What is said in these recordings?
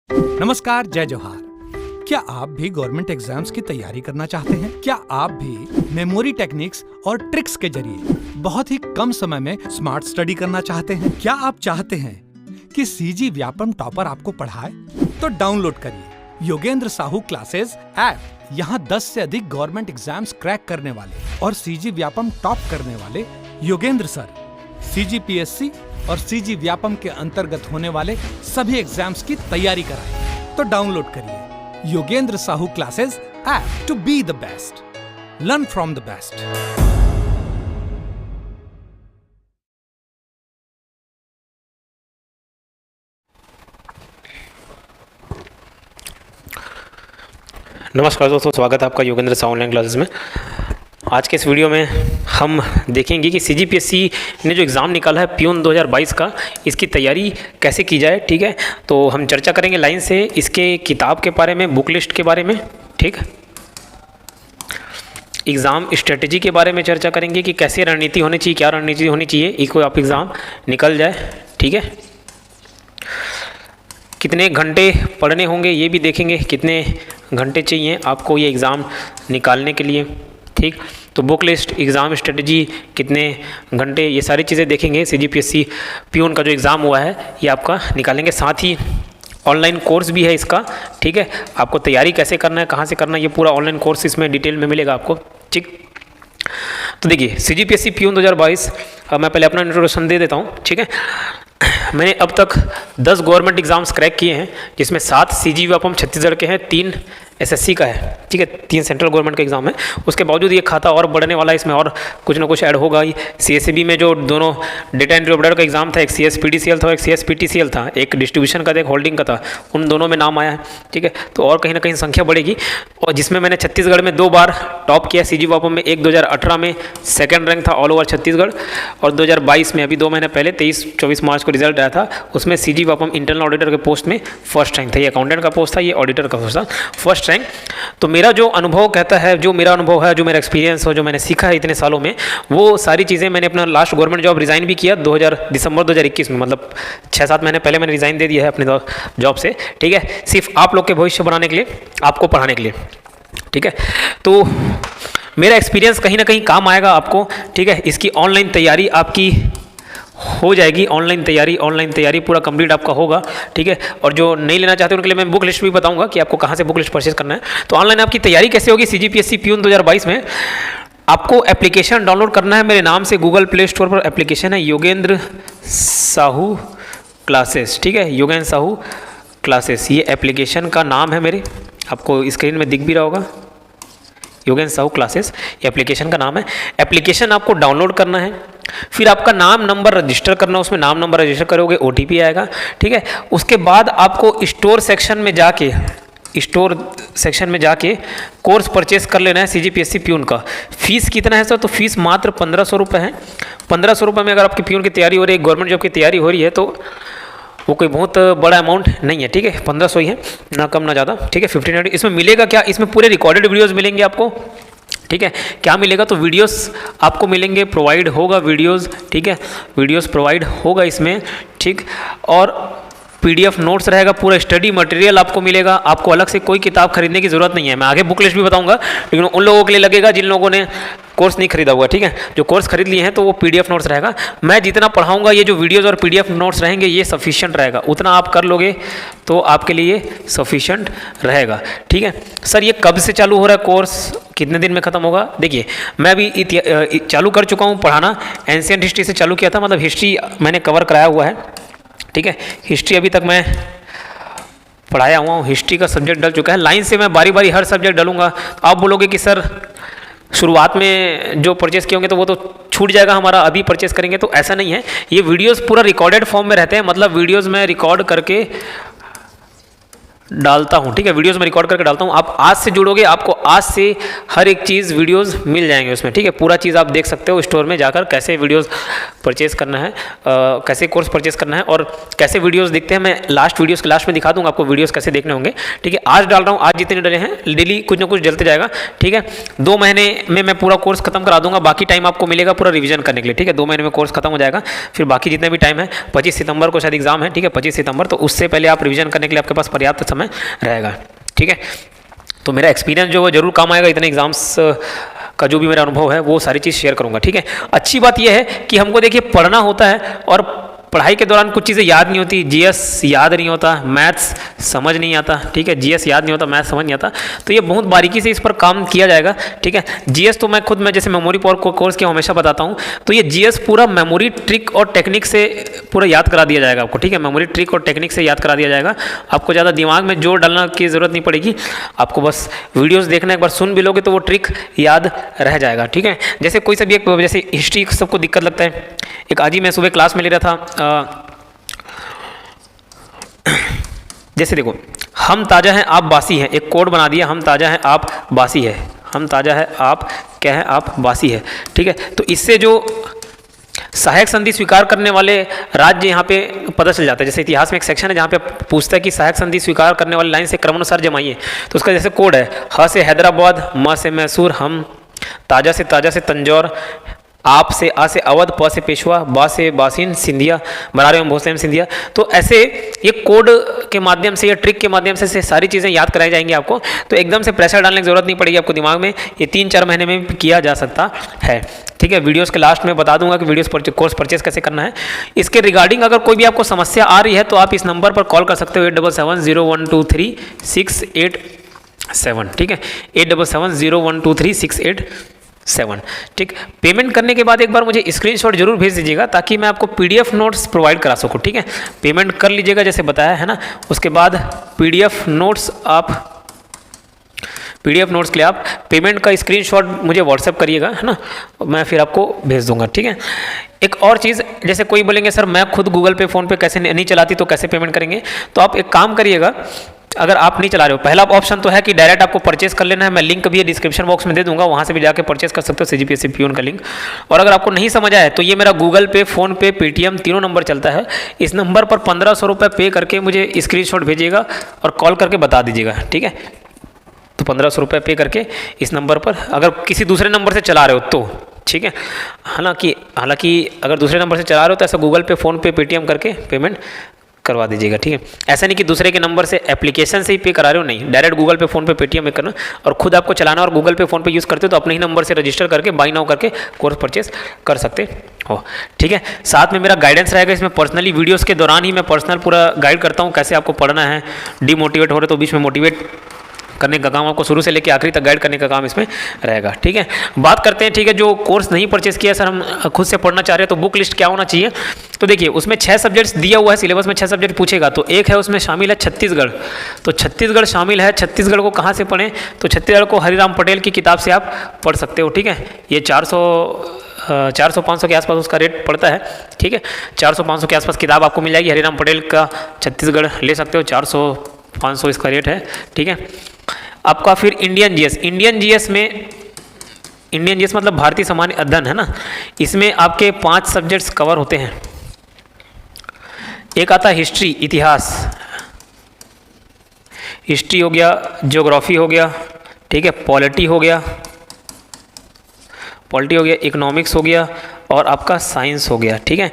नमस्कार, जय जोहार। क्या आप भी गवर्नमेंट एग्जाम्स की तैयारी करना चाहते हैं? क्या आप भी मेमोरी टेक्निक्स और ट्रिक्स के जरिए बहुत ही कम समय में स्मार्ट स्टडी करना चाहते हैं? क्या आप चाहते हैं कि सीजी व्यापम टॉपर आपको पढ़ाए? तो डाउनलोड करिए योगेंद्र साहू क्लासेस ऐप। यहाँ 10 से अधिक गवर्नमेंट एग्जाम्स क्रैक करने वाले और सीजी व्यापम टॉप करने वाले योगेंद्र सर CGPSC और सीजी व्यापम के अंतर्गत होने वाले सभी एग्जाम्स की तैयारी कराएं। तो डाउनलोड करिए Yogendra Sahu classes app to be the best, learn from the best. नमस्कार दोस्तों, स्वागत है आपका योगेंद्र साहू ऑनलाइन क्लासेस में। आज के इस वीडियो में हम देखेंगे कि CGPSC ने जो एग्ज़ाम निकाला है प्यून 2022 का, इसकी तैयारी कैसे की जाए। ठीक है, तो हम चर्चा करेंगे लाइन से इसके किताब के बारे में, बुक लिस्ट के बारे में, ठीक, एग्ज़ाम स्ट्रेटजी के बारे में चर्चा करेंगे कि कैसे रणनीति होनी चाहिए, क्या रणनीति होनी चाहिए इसको आप एग्ज़ाम निकल जाए। ठीक है, कितने घंटे पढ़ने होंगे ये भी देखेंगे, कितने घंटे चाहिए आपको ये एग्ज़ाम निकालने के लिए। ठीक, तो बुक लिस्ट, एग्ज़ाम स्ट्रेटजी, कितने घंटे, ये सारी चीज़ें देखेंगे। CGPSC प्यून का जो एग्ज़ाम हुआ है ये आपका निकालेंगे। साथ ही ऑनलाइन कोर्स भी है इसका। ठीक है, आपको तैयारी कैसे करना है, कहाँ से करना है, ये पूरा ऑनलाइन कोर्स इसमें डिटेल में मिलेगा आपको। ठीक, तो देखिए CGPSC प्यून 2022, मैं पहले अपना इंट्रोडक्शन दे देता हूँ। ठीक है, मैंने अब तक 10 गवर्नमेंट एग्ज़ाम्स क्रैक किए हैं, जिसमें 7 CG व्यापम छत्तीसगढ़ के हैं, 3 SSC का है। ठीक है, 3 सेंट्रल गवर्नमेंट का एग्ज़ाम है। उसके बावजूद ये खाता और बढ़ने वाला है, इसमें और कुछ ना कुछ ऐड होगा ही। CSAB में जो दोनों डेटा एंट्री ऑपरेटर का एग्ज़ाम था, एक CSPDCL था और एक CSPTCL था, एक डिस्ट्रीब्यूशन का था, एक होल्डिंग का था, उन दोनों में नाम आया है। ठीक है, तो और कहीं ना कहीं संख्या बढ़ेगी। और जिसमें मैंने छत्तीसगढ़ में 2 बार टॉप किया CG व्यापम में, एक 2018 में सेकेंड रैंक था ऑल ओवर छत्तीसगढ़, और 2022 में अभी 2 महीने पहले 23-24 मार्च को रिजल्ट आया था, उसमें CG व्यापम इंटरनल ऑडिटर के पोस्ट में फर्स्ट रैंक था। ये अकाउंटेंट का पोस्ट था, ये ऑडिटर का पोस्ट था, फर्स्ट रैंक। तो मेरा जो अनुभव कहता है, जो मेरा अनुभव है, जो मेरा एक्सपीरियंस हो, जो मैंने सीखा है इतने सालों में, वो सारी चीज़ें मैंने अपना लास्ट गवर्नमेंट जॉब रिज़ाइन भी किया दिसंबर 2021 में, मतलब 6-7 महीने पहले मैंने रिज़ाइन दे दिया है अपने जॉब से। ठीक है, सिर्फ आप लोग के भविष्य बनाने के लिए, आपको पढ़ाने के लिए। ठीक है, तो मेरा एक्सपीरियंस कहीं ना कहीं काम आएगा आपको। ठीक है, इसकी ऑनलाइन तैयारी आपकी हो जाएगी, ऑनलाइन तैयारी पूरा कंप्लीट आपका होगा। ठीक है, और जो नहीं लेना चाहते उनके लिए मैं बुक लिस्ट भी बताऊंगा कि आपको कहाँ से बुक लिस्ट परचेज करना है। तो ऑनलाइन आपकी तैयारी कैसे होगी CGPSC प्यून 2022 में? आपको एप्लीकेशन डाउनलोड करना है मेरे नाम से, गूगल प्ले स्टोर पर एप्लीकेशन है योगेंद्र साहू क्लासेस। ठीक है, योगेंद्र साहू क्लासेस, ये एप्लीकेशन का नाम है मेरे, आपको स्क्रीन में दिख भी रहा होगा, योगेंद्र साहू क्लासेस, ये एप्लीकेशन का नाम है। एप्लीकेशन आपको डाउनलोड करना है, फिर आपका नाम नंबर रजिस्टर करना है, उसमें नाम नंबर रजिस्टर करोगे OTP आएगा। ठीक है, उसके बाद आपको स्टोर सेक्शन में जाके कोर्स परचेस कर लेना है CGPSC प्यून का। फीस कितना है सर? तो फीस मात्र 1500 रुपये है। 1500 रुपये में अगर आपकी प्यून की तैयारी हो रही है, गवर्नमेंट जॉब की तैयारी हो रही है, तो वो कोई बहुत बड़ा अमाउंट नहीं है। ठीक है, 1500 ही है, ना कम ना ज़्यादा। ठीक है, 1500। इसमें मिलेगा क्या? इसमें पूरे रिकॉर्डेड वीडियोज़ मिलेंगे आपको। ठीक है, क्या मिलेगा? तो वीडियोस आपको मिलेंगे, प्रोवाइड होगा वीडियोस। ठीक है, वीडियोस प्रोवाइड होगा इसमें। ठीक, और PDF नोट्स रहेगा, पूरा स्टडी मटेरियल आपको मिलेगा। आपको अलग से कोई किताब खरीदने की ज़रूरत नहीं है। मैं आगे बुक लिस्ट भी बताऊंगा, लेकिन उन लोगों के लिए लगेगा जिन लोगों ने कोर्स नहीं खरीदा हुआ। ठीक है, जो कोर्स खरीद लिए हैं तो वो PDF नोट्स रहेगा। मैं जितना पढ़ाऊंगा, ये जो वीडियोस और PDF नोट्स रहेंगे ये सफिशिएंट रहेगा, उतना आप कर लोगे तो आपके लिए सफिशिएंट रहेगा। ठीक है सर, ये कब से चालू हो रहा है कोर्स, कितने दिन में ख़त्म होगा? देखिए, मैं अभी चालू कर चुका हूँ पढ़ाना। एंशिएंट हिस्ट्री से चालू किया था, मतलब हिस्ट्री मैंने कवर कराया हुआ है। ठीक है, हिस्ट्री अभी तक मैं पढ़ाया हुआ हूँ, हिस्ट्री का सब्जेक्ट डल चुका है। लाइन से मैं बारी बारी हर सब्जेक्ट डालूंगा। आप बोलोगे कि सर शुरुआत में जो परचेस किए होंगे तो वो तो छूट जाएगा हमारा, अभी परचेस करेंगे, तो ऐसा नहीं है। ये वीडियोस पूरा रिकॉर्डेड फॉर्म में रहते हैं, मतलब वीडियोस में रिकॉर्ड करके डालता हूँ, ठीक है, वीडियोस में रिकॉर्ड करके डालता हूँ। आप आज से जुड़ोगे, आपको आज से हर एक चीज़ वीडियोस मिल जाएंगे उसमें, ठीक है। पूरा चीज़ आप देख सकते हो स्टोर में जाकर, कैसे वीडियोस परचेज करना है, कैसे कोर्स परचेज करना है और कैसे वीडियोस दिखते हैं। मैं लास्ट वीडियोस के लास्ट में दिखा दूंगा आपको वीडियोस कैसे देखने होंगे, ठीक है। आज डाल रहा हूँ, आज जितने डले हैं डेली कुछ ना कुछ डलते जाएगा, ठीक है। 2 महीने में मैं पूरा कोर्स खत्म करा दूंगा, बाकी टाइम आपको मिलेगा पूरा रिवीजन करने के लिए, ठीक है। 2 महीने में कोर्स खत्म हो जाएगा, फिर बाकी जितने भी टाइम है 25 सितंबर को शायद एग्जाम है, ठीक है, 25 सितंबर, तो उससे पहले आप रिवीजन करने के लिए आपके पास पर्याप्त समय रहेगा, ठीक है। तो मेरा एक्सपीरियंस जो वो जरूर काम आएगा, इतने एग्जाम्स का जो भी मेरा अनुभव है वो सारी चीज़ शेयर करूंगा, ठीक है। अच्छी बात यह है कि हमको देखिए पढ़ना होता है और पढ़ाई के दौरान कुछ चीज़ें याद नहीं होती, जीएस याद नहीं होता, मैथ्स समझ नहीं आता, ठीक है, जीएस याद नहीं होता, मैथ्स समझ नहीं आता, तो ये बहुत बारीकी से इस पर काम किया जाएगा, ठीक है। जीएस तो मैं जैसे मेमोरी पावर कोर्स के हमेशा बताता हूँ, तो ये जीएस पूरा मेमोरी ट्रिक और टेक्निक से पूरा याद करा दिया जाएगा आपको, ठीक है। मेमोरी ट्रिक और टेक्निक से याद करा दिया जाएगा, आपको ज़्यादा दिमाग में जोर डालना की ज़रूरत नहीं पड़ेगी, आपको बस वीडियोज़ देखना, एक बार सुन भी लोगे तो वो ट्रिक याद रह जाएगा, ठीक है। जैसे कोई सा भी एक, जैसे हिस्ट्री सबको दिक्कत लगता है, एक आज ही मैं सुबह क्लास में ले रहा था, जैसे देखो, हम ताज़ा हैं आप बासी हैं, एक कोड बना दिया, हम ताज़ा हैं आप बासी है, हम ताज़ा है आप क्या है, आप बासी है, ठीक है। तो इससे जो सहायक संधि स्वीकार करने वाले राज्य यहाँ पे पता चल जाता है। जैसे इतिहास में एक सेक्शन है जहाँ पे पूछता है कि सहायक संधि स्वीकार करने वाली लाइन से क्रमानुसार जमाइए, तो उसका जैसे कोड है, ह से हैदराबाद, म से मैसूर, हम ताज़ा से तंजौर, आप से आ से अवध, प से पेशवा, बा से बासिन, सिंधिया, बरार एवं भोसले सिंधिया। तो ऐसे ये कोड के माध्यम से या ट्रिक के माध्यम से सारी चीज़ें याद कराई जाएंगी आपको, तो एकदम से प्रेशर डालने की जरूरत नहीं पड़ेगी आपको दिमाग में, ये 3-4 महीने में किया जा सकता है, ठीक है। वीडियोस के लास्ट में बता दूंगा कि कोर्स परचेस कैसे करना है। इसके रिगार्डिंग अगर कोई भी आपको समस्या आ रही है तो आप इस नंबर पर कॉल कर सकते हो, 8770123687, ठीक है, 8770123687, ठीक। पेमेंट करने के बाद एक बार मुझे स्क्रीनशॉट जरूर भेज दीजिएगा ताकि मैं आपको पीडीएफ नोट्स प्रोवाइड करा सकूं, ठीक है। पेमेंट कर लीजिएगा जैसे बताया है ना, उसके बाद पीडीएफ नोट्स के लिए आप पेमेंट का स्क्रीनशॉट मुझे व्हाट्सएप करिएगा, है ना, मैं फिर आपको भेज दूंगा, ठीक है। एक और चीज़, जैसे कोई बोलेंगे सर मैं खुद गूगल पे फ़ोन पे कैसे नहीं चलाती तो कैसे पेमेंट करेंगे, तो आप एक काम करिएगा, अगर आप नहीं चला रहे हो, पहला ऑप्शन तो है कि डायरेक्ट आपको परचेस कर लेना है, मैं लिंक भी डिस्क्रिप्शन बॉक्स में दे दूंगा, वहाँ से भी जाके परचेस कर सकते हो, सीजीपीएससी पियून का लिंक। और अगर आपको नहीं समझ आए तो ये मेरा गूगल पे, फ़ोन पे, पेटीएम तीनों नंबर चलता है, इस नंबर पर 1500 रुपये पे करके मुझे स्क्रीनशॉट भेजिएगा और कॉल करके बता दीजिएगा, ठीक है। तो 1500 रुपये पे करके इस नंबर पर, अगर किसी दूसरे नंबर से चला रहे हो तो ठीक है, हालांकि अगर दूसरे नंबर से चला रहे हो तो ऐसा गूगल पे, फ़ोन पे, पेटीएम करके पेमेंट करवा दीजिएगा, ठीक है। ऐसा नहीं कि दूसरे के नंबर से एप्लीकेशन से ही पे करा रहे हो, नहीं, डायरेक्ट गूगल पे, फ़ोन पे, पेटीएम में करना, और खुद आपको चलाना और गूगल पे, फ़ोन पे यूज़ करते हो तो अपने ही नंबर से रजिस्टर करके बाई नाउ करके कोर्स परचेस कर सकते हो, ठीक है। साथ में मेरा गाइडेंस रहेगा, इसमें पर्सनली वीडियोस के दौरान ही मैं पर्सनल पूरा गाइड करता हूँ कैसे आपको पढ़ना है, डिमोटिवेट हो रहे तो बीच में मोटिवेट करने का काम, आपको शुरू से लेकर आखिरी तक गाइड करने का काम इसमें रहेगा, ठीक है। बात करते हैं, ठीक है, जो कोर्स नहीं परचेस किया सर, हम खुद से पढ़ना चाह रहे हैं, तो बुक लिस्ट क्या होना चाहिए। तो देखिए उसमें 6 सब्जेक्ट्स दिया हुआ है, सिलेबस में 6 सब्जेक्ट पूछेगा, तो एक है उसमें शामिल है छत्तीसगढ़, तो छत्तीसगढ़ शामिल है। छत्तीसगढ़ को कहाँ से पढ़ें, तो छत्तीसगढ़ को हरिराम पटेल की किताब से आप पढ़ सकते हो, ठीक है। ये 400-500 के आसपास उसका रेट पड़ता है, ठीक है। 400-500 के आसपास किताब आपको मिल जाएगी, हरिराम पटेल का छत्तीसगढ़ ले सकते हो, 400-500 इसका रेट है, ठीक है। आपका फिर इंडियन जीएस मतलब भारतीय सामान्य अध्ययन है ना, इसमें आपके 5 सब्जेक्ट्स कवर होते हैं। एक आता है हिस्ट्री, इतिहास, हिस्ट्री हो गया, ज्योग्राफी हो गया, ठीक है, पॉलिटी हो गया, इकोनॉमिक्स हो गया और आपका साइंस हो गया, ठीक है।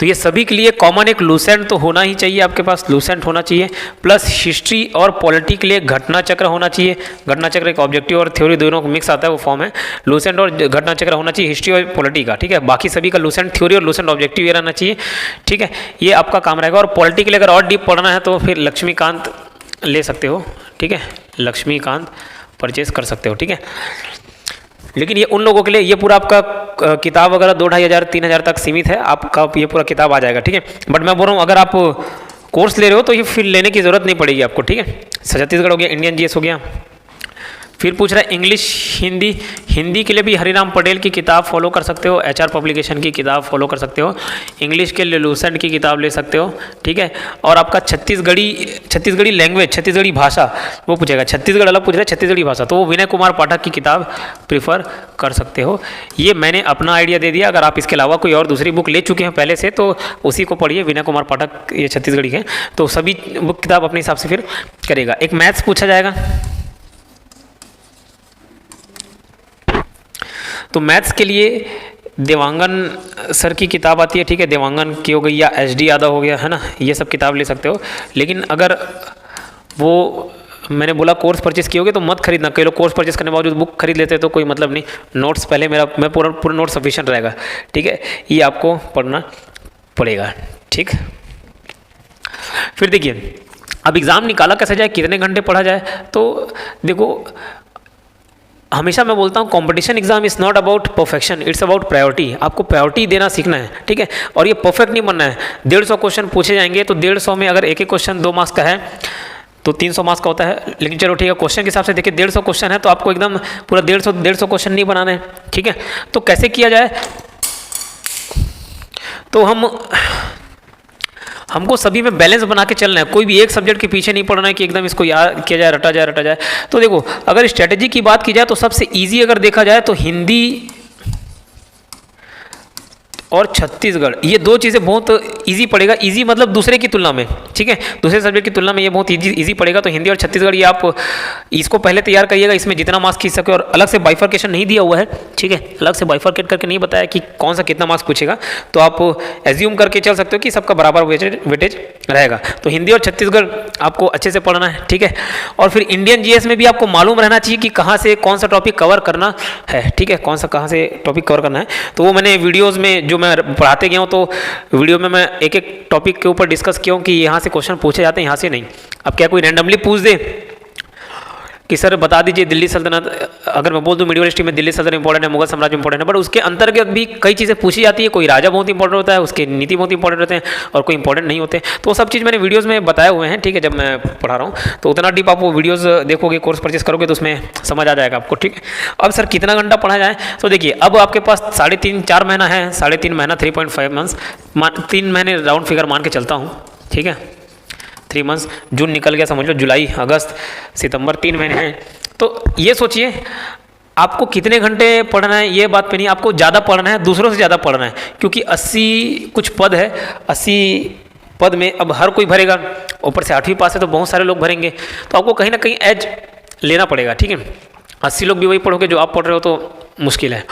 तो ये सभी के लिए कॉमन एक लूसेंट तो होना ही चाहिए, आपके पास लूसेंट होना चाहिए, प्लस हिस्ट्री और पॉलिटी के लिए घटना चक्र होना चाहिए। घटना चक्र एक ऑब्जेक्टिव और थ्योरी दोनों को मिक्स आता है, वो फॉर्म है। लूसेंट और घटना चक्र होना चाहिए हिस्ट्री और पॉलिटी का, ठीक है। बाकी सभी का लूसेंट थ्योरी और लूसेंट ऑब्जेक्टिव ये रहना चाहिए, ठीक है। ये आपका काम रहेगा। और पॉलिटी के लिए अगर और डीप पढ़ना है तो फिर लक्ष्मीकांत ले सकते हो, ठीक है, लक्ष्मीकांत परचेज कर सकते हो, ठीक है। लेकिन ये उन लोगों के लिए, ये पूरा आपका किताब वगैरह 2-2.5 हज़ार 3 हज़ार तक सीमित है, आपका ये पूरा किताब आ जाएगा, ठीक है। बट मैं बोल रहा हूँ अगर आप कोर्स ले रहे हो तो ये फिर लेने की ज़रूरत नहीं पड़ेगी आपको, ठीक है। छत्तीसगढ़ हो गया, इंडियन जीएस हो गया, फिर पूछ रहा है इंग्लिश हिंदी, हिंदी के लिए भी हरिराम पटेल की किताब फॉलो कर सकते हो, एचआर पब्लिकेशन की किताब फॉलो कर सकते हो। इंग्लिश के लिए लूसेंट की किताब ले सकते हो, ठीक है। और आपका छत्तीसगढ़ी लैंग्वेज, छत्तीसगढ़ी भाषा वो पूछेगा, छत्तीसगढ़ अलग पूछ रहा है, छत्तीसगढ़ी भाषा, तो वो विनय कुमार पाठक की किताब प्रीफर कर सकते हो। ये मैंने अपना आइडिया दे दिया, अगर आप इसके अलावा कोई और दूसरी बुक ले चुके हैं पहले से तो उसी को पढ़िए, विनय कुमार पाठक ये छत्तीसगढ़ी है, तो सभी बुक किताब अपने हिसाब से फिर करेगा। एक मैथ्स पूछा जाएगा, तो मैथ्स के लिए देवांगन सर की किताब आती है, ठीक है, देवांगन की हो गई या एचडी यादव हो गया, है ना, ये सब किताब ले सकते हो। लेकिन अगर वो मैंने बोला कोर्स परचेस किए होगे तो मत खरीदना, कई लोग कोर्स परचेस करने के बावजूद बुक खरीद लेते हैं तो कोई मतलब नहीं, नोट्स पहले मैं पूरा नोट सफिशिएंट रहेगा, ठीक है, ये आपको पढ़ना पड़ेगा, ठीक। फिर देखिए अब एग्ज़ाम निकाला कैसे जाए, कितने घंटे पढ़ा जाए, तो देखो हमेशा मैं बोलता हूँ competition exam is not about perfection, it's about priority. आपको प्रायोरिटी देना सीखना है, ठीक है, और ये परफेक्ट नहीं बनना है। 150 क्वेश्चन पूछे जाएंगे तो 150 में अगर एक एक क्वेश्चन 2 मार्क्स का है तो 300 मार्क्स का होता है। लेकिन चलो ठीक है, क्वेश्चन के हिसाब से देखिए 150 क्वेश्चन है तो आपको एकदम पूरा 150 क्वेश्चन नहीं बनाना है, ठीक है। तो कैसे किया जाए, तो हमको सभी में बैलेंस बना के चलना है, कोई भी एक सब्जेक्ट के पीछे नहीं पड़ना है कि एकदम इसको याद किया जाए, रटा जाए। तो देखो अगर स्ट्रेटेजी की बात की जाए तो सबसे इजी अगर देखा जाए तो हिंदी और छत्तीसगढ़, ये 2 चीज़ें बहुत इजी पड़ेगा। इजी मतलब दूसरे की तुलना में, ठीक है, दूसरे सब्जेक्ट की तुलना में ये बहुत इजी पड़ेगा। तो हिंदी और छत्तीसगढ़ ये आप इसको पहले तैयार करिएगा, इसमें जितना मार्क्स खींच सके, और अलग से बाइफर्केशन नहीं दिया हुआ है, ठीक है, अलग से बाइफर्केट करके नहीं बताया कि कौन सा कितना मार्क्स पूछेगा, तो आप एज्यूम करके चल सकते हो कि सबका बराबर वेटेज रहेगा। तो हिंदी और छत्तीसगढ़ आपको अच्छे से पढ़ना है, ठीक है। और फिर इंडियन जीएस में भी आपको मालूम रहना चाहिए कि कहाँ से कौन सा टॉपिक कवर करना है, ठीक है, कहाँ से टॉपिक कवर करना है। तो वो मैंने वीडियोज़ में जो मैं पढ़ाते गया हूँ तो वीडियो में मैं एक एक टॉपिक के ऊपर डिस्कस किया हूँ कि यहाँ से क्वेश्चन पूछे जाते हैं, यहाँ से नहीं। अब क्या कोई रैंडमली पूछ दे कि सर बता दीजिए दिल्ली सल्तनत, अगर मैं बोल दूँ मीडियल हिस्ट्री में दिल्ली सल्तनत इंपॉर्टेंट है, मुगल साम्राज्य इंपॉर्टेंट है, बट उसके अंतर्गत भी कई चीज़ें पूछी जाती है। कोई राजा बहुत इंपॉर्टेंट होता है, उसके नीति बहुत इंपॉर्टेंट होते हैं, और कोई इंपॉर्टेंट नहीं होते। तो वो सब चीज़ मैंने वीडियोज़ में बताए हुए हैं, ठीक है, जब मैं पढ़ा रहा हूँ तो उतना डीप आप वो वीडियोज़ देखोगे, कोर्स परचेस करोगे तो उसमें समझ आ जाएगा आपको, ठीक है। अब सर कितना घंटा पढ़ा जाए, तो देखिए अब आपके पास 3.5-4 महीना है, 3.5 महीना 3.5 मंथ्स, 3 महीने राउंड फिगर मान के चलता हूँ, ठीक है, 3 मंथ्स, जून निकल गया समझ लो, जुलाई अगस्त सितंबर 3 महीने हैं। तो ये सोचिए आपको कितने घंटे पढ़ना है, ये बात पे नहीं, आपको ज़्यादा पढ़ना है, दूसरों से ज़्यादा पढ़ना है, क्योंकि 80 कुछ पद है, 80 पद में अब हर कोई भरेगा, ऊपर से 8वीं पास है तो बहुत सारे लोग भरेंगे, तो आपको कहीं ना कहीं एज लेना पड़ेगा, ठीक है। 80 लोग भी वही पढ़ोगे जो आप पढ़ रहे हो तो मुश्किल है,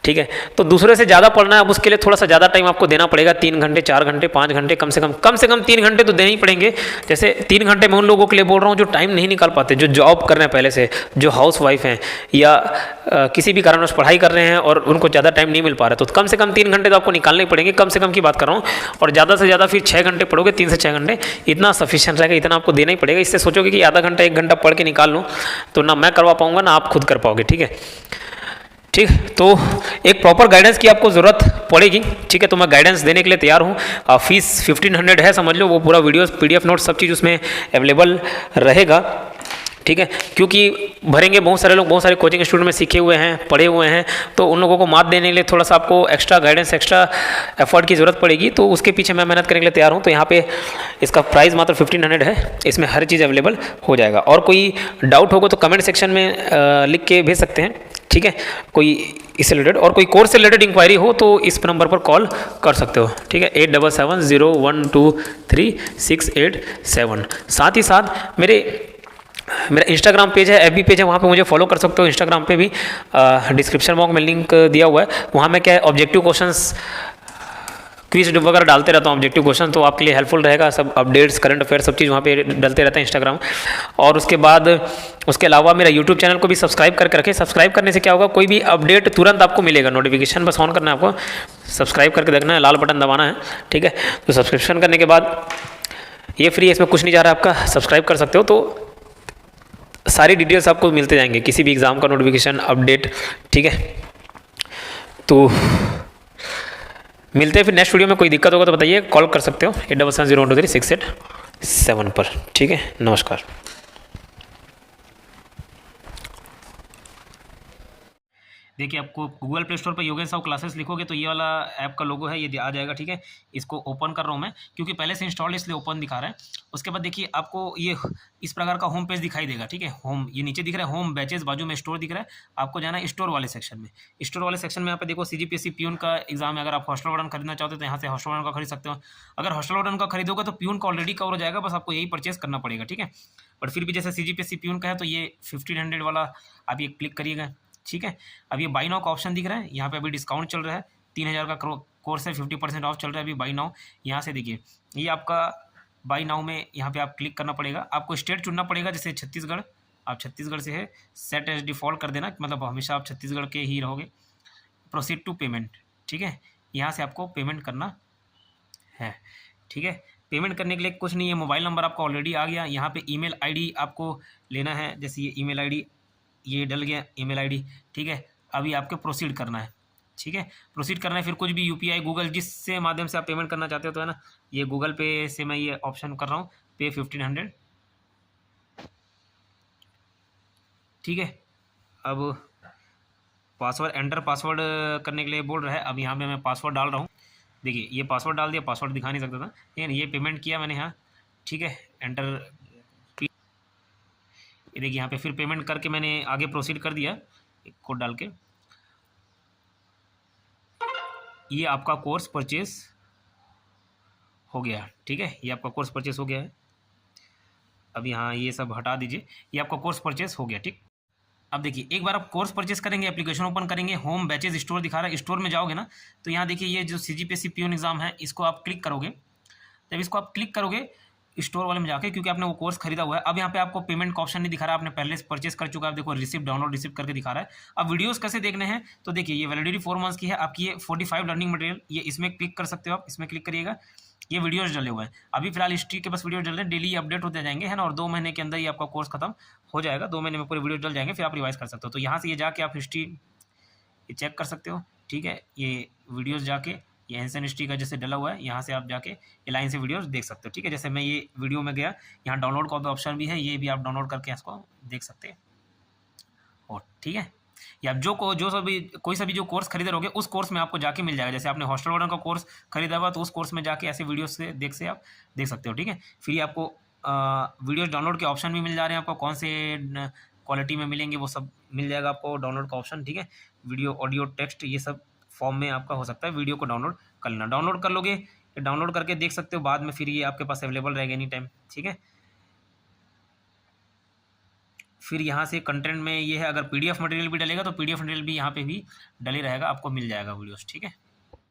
ठीक है। तो दूसरे से ज़्यादा पढ़ना है, अब उसके लिए थोड़ा सा ज़्यादा टाइम आपको देना पड़ेगा, 3 घंटे 4 घंटे 5 घंटे कम से कम 3 घंटे तो देने ही पड़ेंगे। जैसे 3 घंटे मैं उन लोगों के लिए बोल रहा हूँ जो टाइम नहीं निकाल पाते, जो जॉब कर रहे हैं पहले से, जो हाउस वाइफ हैं, या किसी भी कारणवश पढ़ाई कर रहे हैं और उनको ज़्यादा टाइम नहीं मिल पा रहा है, तो कम से कम 3 घंटे तो आपको निकालने ही पड़ेंगे, कम से कम की बात कर रहा हूँ। और ज़्यादा से ज़्यादा फिर 6 घंटे पढ़ोगे, 3 से 6 घंटे, इतना सफिशिएंट रहेगा, इतना आपको देना ही पड़ेगा। इससे सोचोगे कि आधा घंटा 1 घंटा पढ़ के निकाल लूँ तो ना मैं करवा पाऊँगा ना आप खुद कर पाओगे, ठीक है। ठीक, तो एक प्रॉपर गाइडेंस की आपको ज़रूरत पड़ेगी, ठीक है। तो मैं गाइडेंस देने के लिए तैयार हूँ। फीस 1500 है, समझ लो, वो पूरा वीडियोस PDF नोट सब चीज़ उसमें अवेलेबल रहेगा, ठीक है। क्योंकि भरेंगे बहुत सारे लोग, बहुत सारे कोचिंग इंस्टीट्यूट में सीखे हुए हैं, पढ़े हुए हैं, तो उन लोगों को मात देने के लिए थोड़ा सा आपको एक्स्ट्रा गाइडेंस, एक्स्ट्रा एफर्ट की ज़रूरत पड़ेगी, तो उसके पीछे मैं मेहनत करने के लिए तैयार हूँ। तो यहाँ पे इसका प्राइस मात्र 1500 है, इसमें हर चीज़ अवेलेबल हो जाएगा। और कोई डाउट होगा तो कमेंट सेक्शन में लिख के भेज सकते हैं, ठीक है। कोई इससे रिलेटेड और कोई कोर्स से रिलेटेड इंक्वायरी हो तो इस नंबर पर कॉल कर सकते हो, ठीक है, 8770123687। साथ ही साथ मेरा इंस्टाग्राम पेज है, FB पेज है, वहाँ पे मुझे फॉलो कर सकते हो। इंस्टाग्राम पे भी डिस्क्रिप्शन बॉक्स में लिंक दिया हुआ है, वहाँ मैं क्या है ऑब्जेक्टिव क्वेश्चंस, क्विज वगैरह डालते रहता हूँ, ऑब्जेक्टिव क्वेश्चन, तो आपके लिए हेल्पफुल रहेगा। सब अपडेट्स, करंट अफेयर सब चीज़ वहाँ पे डलते रहता है इंस्टाग्राम। और उसके बाद उसके अलावा मेरा यूट्यूब चैनल को भी सब्सक्राइब करके रखें। सब्सक्राइब करने से क्या होगा, कोई भी अपडेट तुरंत आपको मिलेगा, नोटिफिकेशन बस ऑन करना है आपको, सब्सक्राइब करके देखना है, लाल बटन दबाना है, ठीक है। तो सब्सक्रिप्शन करने के बाद ये फ्री है, इसमें कुछ नहीं जा रहा है आपका, सब्सक्राइब कर सकते हो, तो सारी डिटेल्स आपको मिलते जाएंगे, किसी भी एग्ज़ाम का नोटिफिकेशन, अपडेट, ठीक है। तो मिलते हैं फिर नेक्स्ट वीडियो में। कोई दिक्कत होगा तो बताइए, कॉल कर सकते हो 8770123687 पर, ठीक है। नमस्कार। देखिए आपको गूगल प्ले स्टोर पर योगेश साहू क्लासेस लिखोगे तो ये वाला ऐप का लोगो है, ये आ जाएगा। ठीक है, इसको ओपन कर रहा हूँ मैं क्योंकि पहले से इंस्टॉल इसलिए ओपन दिखा रहा है। उसके बाद देखिए आपको ये इस प्रकार का होम पेज दिखाई देगा। ठीक है, होम ये नीचे दिख रहा है, होम बैचेज, बाजू में स्टोर दिख रहा है। आपको जाना है स्टोर वाले सेक्शन में। स्टोर वाले सेक्शन में यहाँ पे देखो CGPSC प्यून का एग्जाम है। अगर आप हॉस्टल वार्डन खरीदना चाहते हो तो यहाँ से हॉस्टल वार्डन का खरीद सकते हो। अगर हॉस्टल वार्डन का खरीदोगे तो प्यून का ऑलरेडी कवर हो जाएगा, बस आपको यही परचेस करना पड़ेगा। ठीक है, बट फिर भी जैसे CGPSC प्यून का है तो ये 1500 वाला आप ये क्लिक करिएगा। ठीक है, अब ये बाई नाउ का ऑप्शन दिख रहा है, यहाँ पे अभी डिस्काउंट चल रहा है, 3000 का कोर्स है, 50% ऑफ चल रहा है अभी बाई नाउ। यहाँ से देखिए ये आपका बाई नाउ में यहाँ पे आप क्लिक करना पड़ेगा। आपको स्टेट चुनना पड़ेगा, जैसे छत्तीसगढ़, आप छत्तीसगढ़ से है, सेट एज डिफ़ॉल्ट कर देना, मतलब हमेशा आप छत्तीसगढ़ के ही रहोगे। Proceed to payment. ठीक है, यहाँ से आपको पेमेंट करना है। ठीक है, पेमेंट करने के लिए कुछ नहीं है, मोबाइल नंबर आपका ऑलरेडी आ गया। यहाँ पे ईमेल आईडी आपको लेना है, जैसे ये ईमेल आईडी ये डल गया ईमेल आईडी। ठीक है, अभी आपको प्रोसीड करना है। ठीक है, प्रोसीड करना है, फिर कुछ भी UPI गूगल जिससे माध्यम से आप पेमेंट करना चाहते हो तो है ना, ये गूगल पे से मैं ये ऑप्शन कर रहा हूँ, पे 1500। ठीक है, अब पासवर्ड एंटर पासवर्ड करने के लिए बोल रहा है। अब यहाँ पे मैं पासवर्ड डाल रहा हूँ। देखिए ये पासवर्ड डाल दिया, पासवर्ड दिखा नहीं सकता था, ठीक है, ये पेमेंट किया मैंने यहाँ। ठीक है, एंटर, ये देखिए यहाँ पे फिर पेमेंट करके मैंने आगे प्रोसीड कर दिया एक कोड डाल के। ये आपका कोर्स परचेस हो गया। ठीक है, ये आपका कोर्स परचेस हो गया है। अब यहाँ ये सब हटा दीजिए, ये आपका कोर्स परचेस हो गया। ठीक, अब देखिए एक बार आप कोर्स परचेस करेंगे, एप्लीकेशन ओपन करेंगे, होम बैचेज स्टोर दिखा रहा है, स्टोर में जाओगे ना तो यहाँ देखिए ये जो CGPSC प्यून एग्जाम है इसको आप क्लिक करोगे। जब इसको आप क्लिक करोगे स्टोर वाले में जाके, क्योंकि आपने वो कोर्स खरीदा हुआ है, अब यहाँ पे आपको पेमेंट का ऑप्शन नहीं दिखा रहा है, आपने पहले से परचेस कर चुका है। आप देखो रिसिप्ट डाउनलोड रिसिप्ट करके दिखा रहा है। अब वीडियोस कैसे देखने हैं तो देखिए ये वैलिडिटी 4 मंथ्स की है आपकी, ये 45 लर्निंग मटेरियल, ये इसमें क्लिक कर सकते हो आप, इसमें क्लिक करिएगा। ये वीडियोस डले हुए हैं, अभी फिलहाल हिस्ट्री के बस वीडियो डल रहे हैं, डेली अपडेट होते जाएंगे है ना, और 2 महीने के अंदर ही आपका कोर्स खत्म हो जाएगा। 2 महीने में पूरे वीडियो डल जाएंगे, फिर आप रिवाइज कर सकते हो। तो यहाँ से ये जाके आप हिस्ट्री ये चेक कर सकते हो। ठीक है, ये वीडियोस जाके ये एंशिएंट हिस्ट्री का जैसे डला हुआ है, यहाँ से आप जाके ये लाइन से वीडियोस देख सकते हो। ठीक है, जैसे मैं ये वीडियो में गया, यहाँ डाउनलोड का ऑप्शन भी है, ये भी आप डाउनलोड करके इसको देख सकते हो। ठीक है, या जो सभी कोई सा भी जो कोर्स खरीदे रहोगे उस कोर्स में आपको जाके मिल जाएगा। जैसे आपने हॉस्टल वार्डन का कोर्स खरीदा हुआ तो उस कोर्स में जाके ऐसे वीडियो से आप देख सकते हो। ठीक है, फिर ये आपको वीडियोस डाउनलोड के ऑप्शन भी मिल जा रहे हैं, आपको कौन से क्वालिटी में मिलेंगे वो सब मिल जाएगा आपको डाउनलोड का ऑप्शन। ठीक है, वीडियो ऑडियो टेक्स्ट ये सब फॉर्म में आपका हो सकता है, वीडियो को डाउनलोड कर लेना। डाउनलोड कर लोगे, डाउनलोड करके देख सकते हो, बाद में फिर ये आपके पास अवेलेबल रहेगा एनी टाइम। ठीक है, फिर यहाँ से कंटेंट में ये है, अगर PDF मटेरियल भी डलेगा तो PDF मटेरियल भी यहाँ पे भी डले रहेगा, आपको मिल जाएगा वीडियोस। ठीक है।